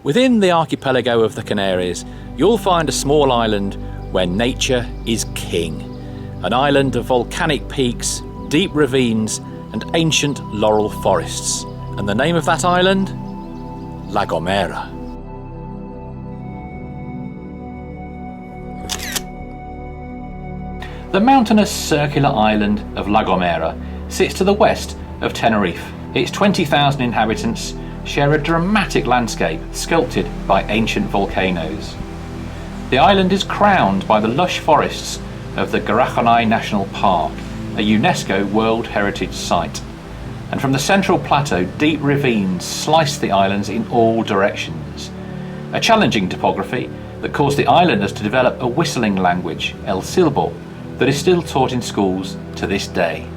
Within the archipelago of the Canaries, you'll find a small island where nature is king. An island of volcanic peaks, deep ravines and ancient laurel forests. And the name of that island? La Gomera. The mountainous circular island of La Gomera sits to the west of Tenerife. Its 20,000 inhabitants share a dramatic landscape sculpted by ancient volcanoes. The island is crowned by the lush forests of the Gastronomy National Park, a UNESCO World Heritage Site. And from the central plateau, deep ravines slice the islands in all directions. A challenging topography that caused the islanders to develop a whistling language, El Silbo, that is still taught in schools to this day.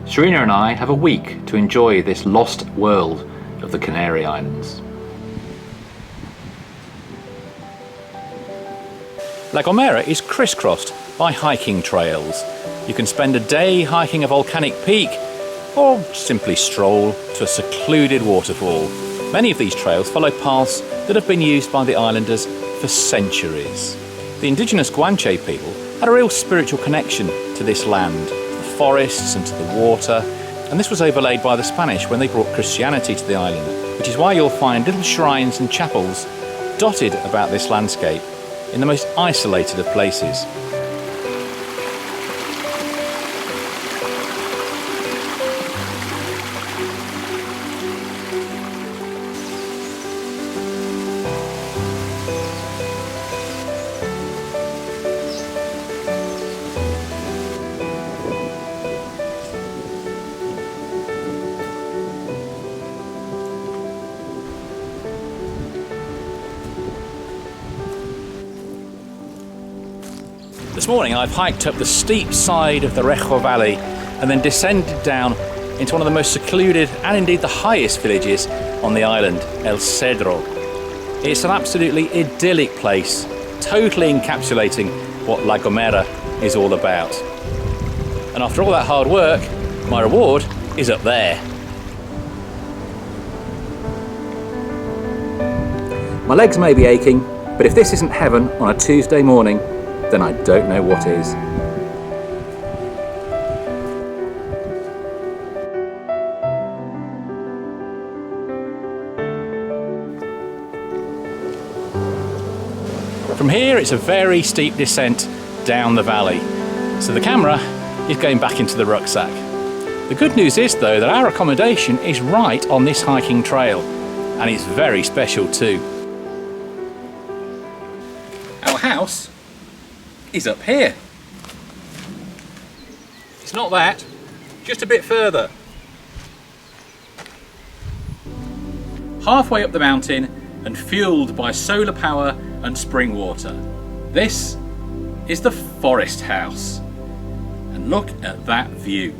Serena and I have a week to enjoy this lost world of the Canary Islands. La Gomera is crisscrossed by hiking trails. You can spend a day hiking a volcanic peak or simply stroll to a secluded waterfall. Many of these trails follow paths that have been used by the islanders for centuries. The indigenous Guanche people had a real spiritual connection to this land, forests and to the water, and this was overlaid by the Spanish when they brought Christianity to the island, which is why you'll find little shrines and chapels dotted about this landscape in the most isolated of places. This morning I've hiked up the steep side of the Rejo Valley and then descended down into one of the most secluded and indeed the highest villages on the island, El Cedro. It's an absolutely idyllic place, totally encapsulating what La Gomera is all about. And after all that hard work, my reward is up there. My legs may be aching, but if this isn't heaven on a Tuesday morning, then I don't know what is. From here it's a very steep descent down the valley, so the camera is going back into the rucksack. The good news is though that our accommodation is right on this hiking trail, and it's very special too. Our house is up here. It's not that, just a bit further. Halfway up the mountain and fueled by solar power and spring water. This is the Forest House. And look at that view.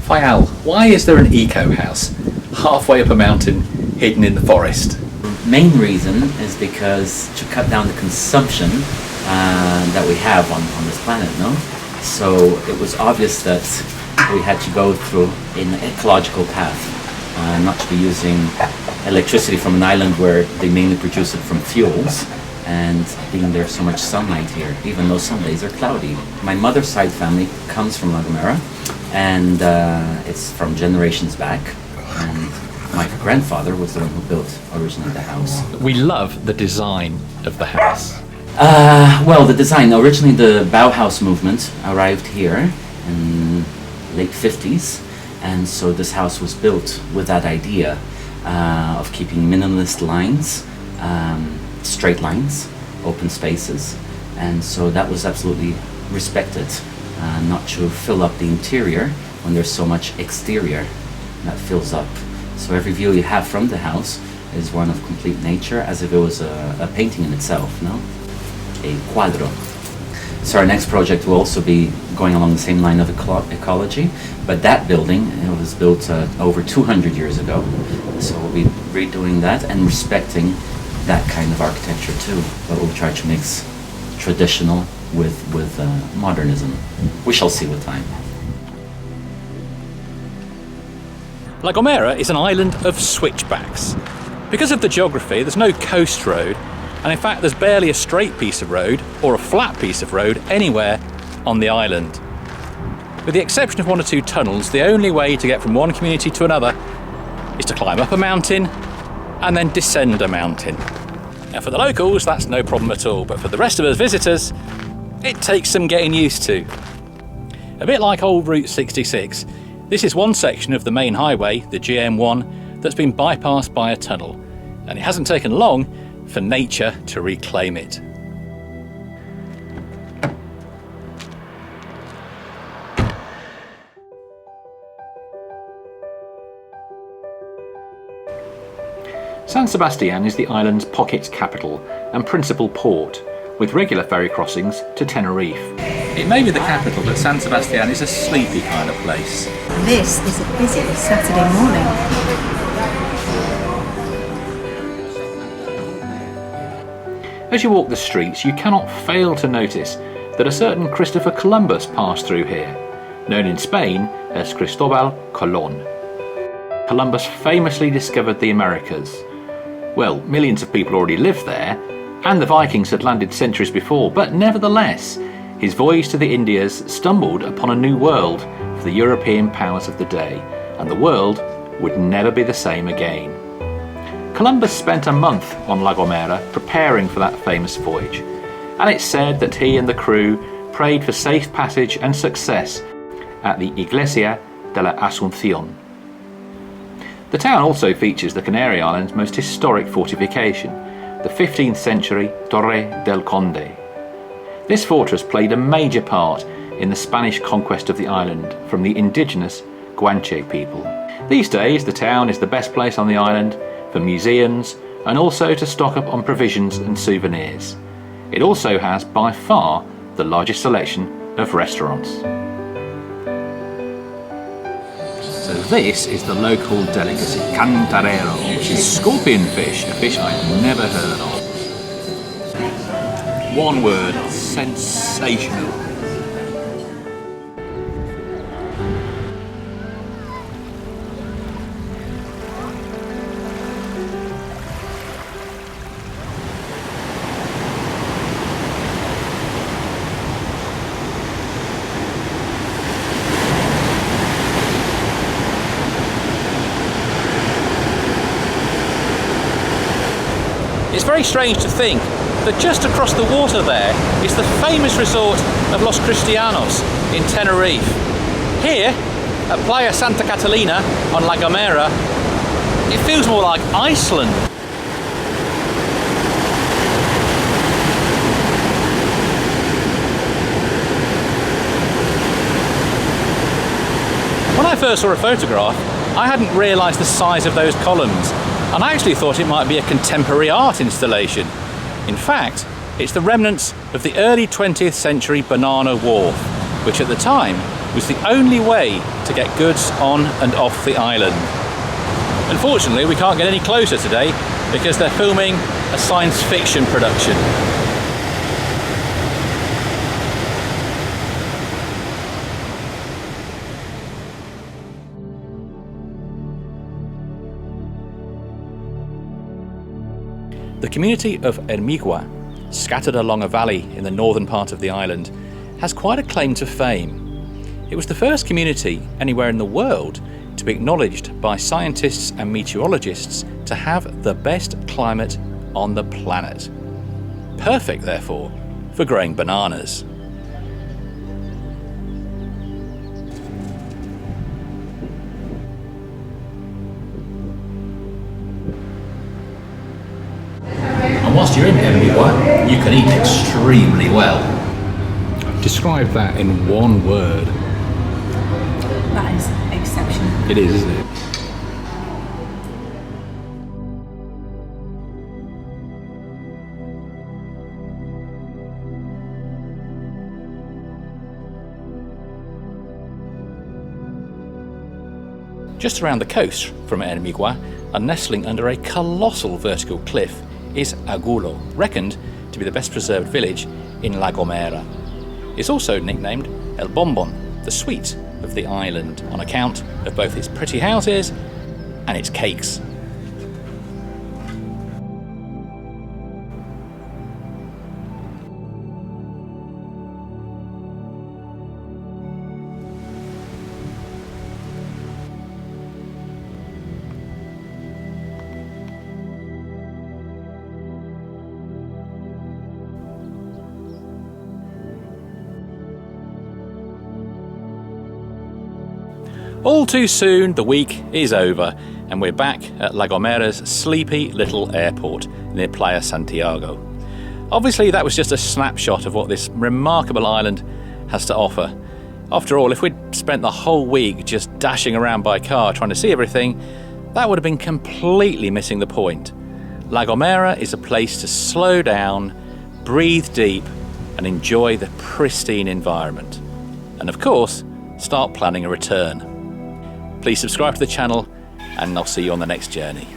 Faial, why is there an eco house halfway up a mountain hidden in the forest? Main reason is because to cut down the consumption that we have on this planet, no? So it was obvious that we had to go through an ecological path, not to be using electricity from an island where they mainly produce it from fuels, and being there's so much sunlight here, even though some days are cloudy. My mother's side family comes from La Gomera, and it's from generations back. And my grandfather was the one who built originally the house. We love the design of the house. Well, the design, originally the Bauhaus movement arrived here in late 50s, and so this house was built with that idea of keeping minimalist lines, straight lines, open spaces, and so that was absolutely respected, not to fill up the interior when there's so much exterior that fills up. So every view you have from the house is one of complete nature, as if it was a painting in itself, no? A cuadro. So our next project will also be going along the same line of ecology, but that building, it was built over 200 years ago. So we'll be redoing that and respecting that kind of architecture too, but we'll try to mix traditional with modernism. We shall see with time. La Gomera is an island of switchbacks. Because of the geography, there's no coast road, and in fact there's barely a straight piece of road or a flat piece of road anywhere on the island. With the exception of one or two tunnels, the only way to get from one community to another is to climb up a mountain and then descend a mountain. Now for the locals, that's no problem at all, but for the rest of us visitors, it takes some getting used to. A bit like old Route 66, this is one section of the main highway, the GM1, that's been bypassed by a tunnel, and it hasn't taken long for nature to reclaim it. San Sebastián is the island's pocket capital and principal port, with regular ferry crossings to Tenerife. It may be the capital, but San Sebastián is a sleepy kind of place. This is a busy Saturday morning. As you walk the streets, you cannot fail to notice that a certain Christopher Columbus passed through here, known in Spain as Cristobal Colón. Columbus famously discovered the Americas. Well, millions of people already lived there, and the Vikings had landed centuries before, but nevertheless, his voyage to the Indias stumbled upon a new world for the European powers of the day, and the world would never be the same again. Columbus spent a month on La Gomera preparing for that famous voyage, and it's said that he and the crew prayed for safe passage and success at the Iglesia de la Asunción. The town also features the Canary Islands' most historic fortification, the 15th century Torre del Conde. This fortress played a major part in the Spanish conquest of the island from the indigenous Guanche people. These days, the town is the best place on the island for museums and also to stock up on provisions and souvenirs. It also has by far the largest selection of restaurants. So this is the local delicacy, cantarero, which is scorpion fish, a fish I've never heard of. One word, sensational. It's very strange to think that just across the water there is the famous resort of Los Cristianos in Tenerife. Here, at Playa Santa Catalina on La Gomera, it feels more like Iceland. When I first saw a photograph, I hadn't realised the size of those columns, and I actually thought it might be a contemporary art installation. In fact, it's the remnants of the early 20th century banana wharf, which at the time was the only way to get goods on and off the island. Unfortunately, we can't get any closer today because they're filming a science fiction production. The community of Hermigua, scattered along a valley in the northern part of the island, has quite a claim to fame. It was the first community anywhere in the world to be acknowledged by scientists and meteorologists to have the best climate on the planet. Perfect, therefore, for growing bananas. And whilst you're in Hermigua, you can eat extremely well. Describe that in one word. That is exceptional. It is, isn't it? Just around the coast from Hermigua, and nestling under a colossal vertical cliff, is Agulo, reckoned to be the best preserved village in La Gomera. It's also nicknamed El Bombon, the sweet, of the island on account of both its pretty houses and its cakes. All too soon, the week is over, and we're back at La Gomera's sleepy little airport near Playa Santiago. Obviously, that was just a snapshot of what this remarkable island has to offer. After all, if we'd spent the whole week just dashing around by car trying to see everything, that would have been completely missing the point. La Gomera is a place to slow down, breathe deep, and enjoy the pristine environment. And of course, start planning a return. Please subscribe to the channel, and I'll see you on the next journey.